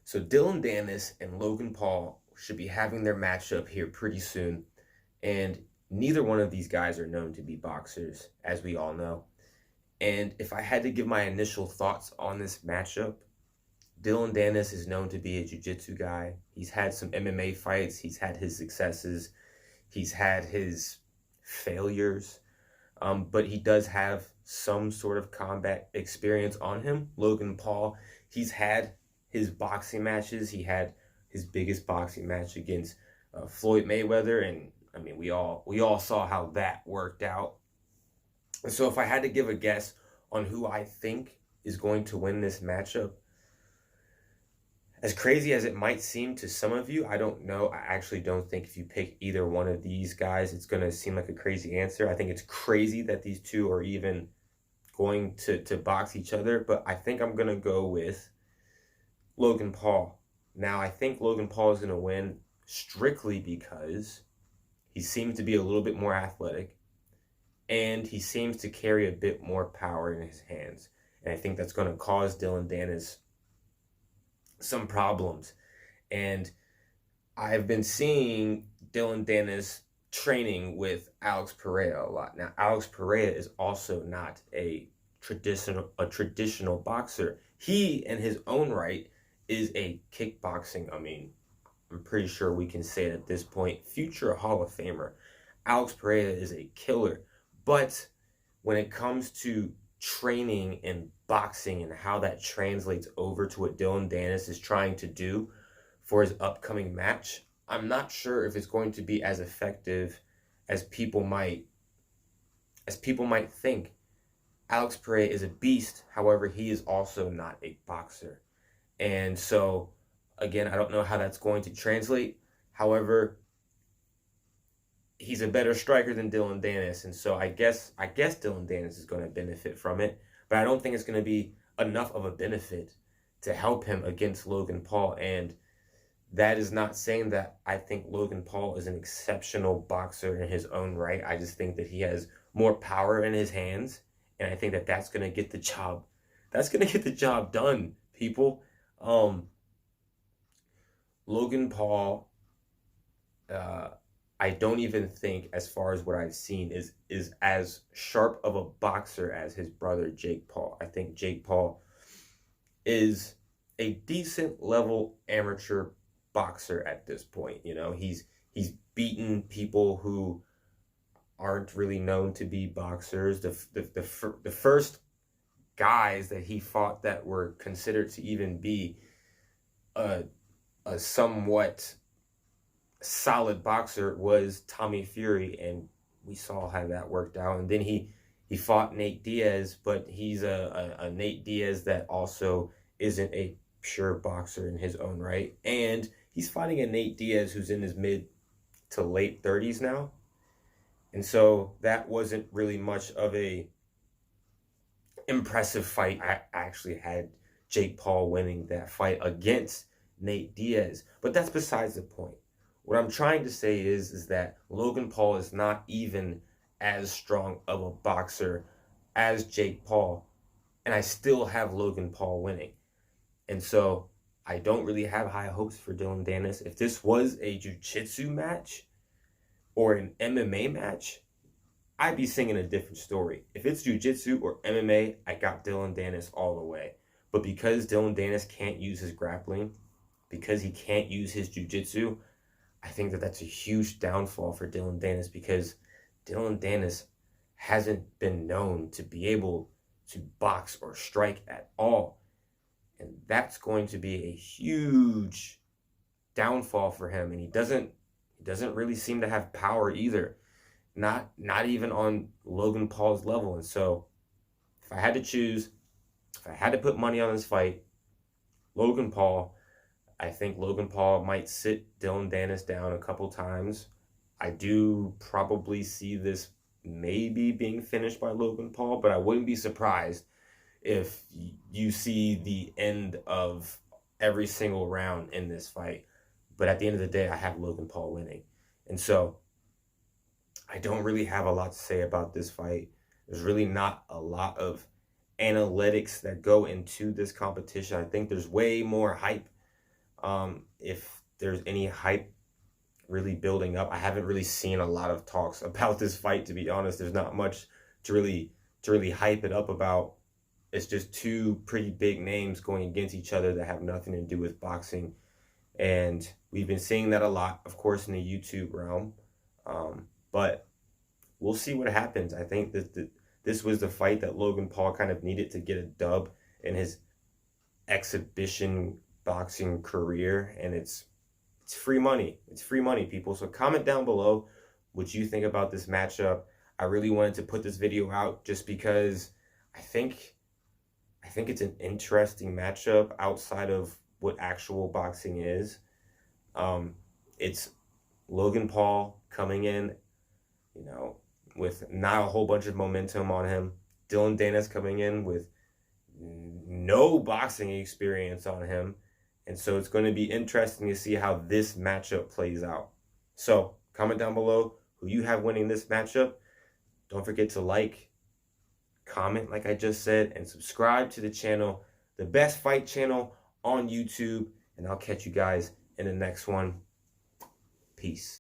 So Dillion Danis and Logan Paul should be having their matchup here pretty soon. And neither one of these guys are known to be boxers, as we all know. And if I had to give my initial thoughts on this matchup, Dillion Danis is known to be a jiu-jitsu guy. He's had some MMA fights. He's had his successes. He's had his failures. But he does have some sort of combat experience on him. Logan Paul, he's had his boxing matches. He had his biggest boxing match against Floyd Mayweather, and I mean we all saw how that worked out. So if I had to give a guess on who I think is going to win this matchup, as crazy as it might seem to some of you, I don't know. I actually don't think if you pick either one of these guys, it's going to seem like a crazy answer. I think it's crazy that these two are even going to box each other, but I think I'm going to go with Logan Paul. Now, I think Logan Paul is going to win strictly because he seems to be a little bit more athletic and he seems to carry a bit more power in his hands. And I think that's going to cause Dillion Danis some problems. And I've been seeing Dillion Danis training with Alex Pereira a lot. Now, Alex Pereira is also not a traditional boxer. He, in his own right, is a kickboxing. I mean, I'm pretty sure we can say it at this point, future Hall of Famer. Alex Pereira is a killer. But when it comes to training and boxing and how that translates over to what Dillion Danis is trying to do for his upcoming match, I'm not sure if it's going to be as effective as people might think. Alex Pereira is a beast, however, he is also not a boxer. And so, again, I don't know how that's going to translate. However, he's a better striker than Dillion Danis, and so I guess Dillion Danis is going to benefit from it, but I don't think it's going to be enough of a benefit to help him against Logan Paul. And that is not saying that I think Logan Paul is an exceptional boxer in his own right. I just think that he has more power in his hands, and I think that that's going to get the job. That's going to get the job done, people. Logan Paul, I don't even think, as far as what I've seen, is as sharp of a boxer as his brother Jake Paul. I think Jake Paul is a decent level amateur boxer at this point. You know, he's beaten people who aren't really known to be boxers. The first guys that he fought that were considered to even be a somewhat solid boxer was Tommy Fury, and we saw how that worked out. And then he fought Nate Diaz, but he's a Nate Diaz that also isn't a pure boxer in his own right. And he's fighting a Nate Diaz who's in his mid to late 30s now. And so that wasn't really much of a impressive fight. I actually had Jake Paul winning that fight against Nate Diaz, but that's besides the point. What I'm trying to say is that Logan Paul is not even as strong of a boxer as Jake Paul, and I still have Logan Paul winning. And so I don't really have high hopes for Dillion Danis. If this was a jiu-jitsu match or an MMA match, I'd be singing a different story. If it's jiu-jitsu or MMA, I got Dillion Danis all the way. But because Dillion Danis can't use his grappling, because he can't use his jiu-jitsu, I think that that's a huge downfall for Dillion Danis, because Dillion Danis hasn't been known to be able to box or strike at all. And that's going to be a huge downfall for him. And he doesn't really seem to have power either. Not even on Logan Paul's level. And so if I had to choose, if I had to put money on this fight, Logan Paul, I think Logan Paul might sit Dillion Danis down a couple times. I do probably see this maybe being finished by Logan Paul, but I wouldn't be surprised if you see the end of every single round in this fight. But at the end of the day, I have Logan Paul winning. And so I don't really have a lot to say about this fight. There's really not a lot of analytics that go into this competition. I think there's way more hype If there's any hype really building up. I haven't really seen a lot of talks about this fight, to be honest. There's not much to really hype it up about. It's just two pretty big names going against each other that have nothing to do with boxing. And we've been seeing that a lot, of course, in the YouTube realm. But we'll see what happens. I think that this was the fight that Logan Paul kind of needed to get a dub in his exhibition boxing career, and it's free money. It's free money, people. So comment down below what you think about this matchup. I really wanted to put this video out just because I think it's an interesting matchup outside of what actual boxing is. It's Logan Paul coming in, with not a whole bunch of momentum on him. Dillion Danis coming in with no boxing experience on him. And so it's going to be interesting to see how this matchup plays out. So comment down below who you have winning this matchup. Don't forget to like, comment like I just said, and subscribe to the channel, the best fight channel on YouTube. And I'll catch you guys in the next one. Peace.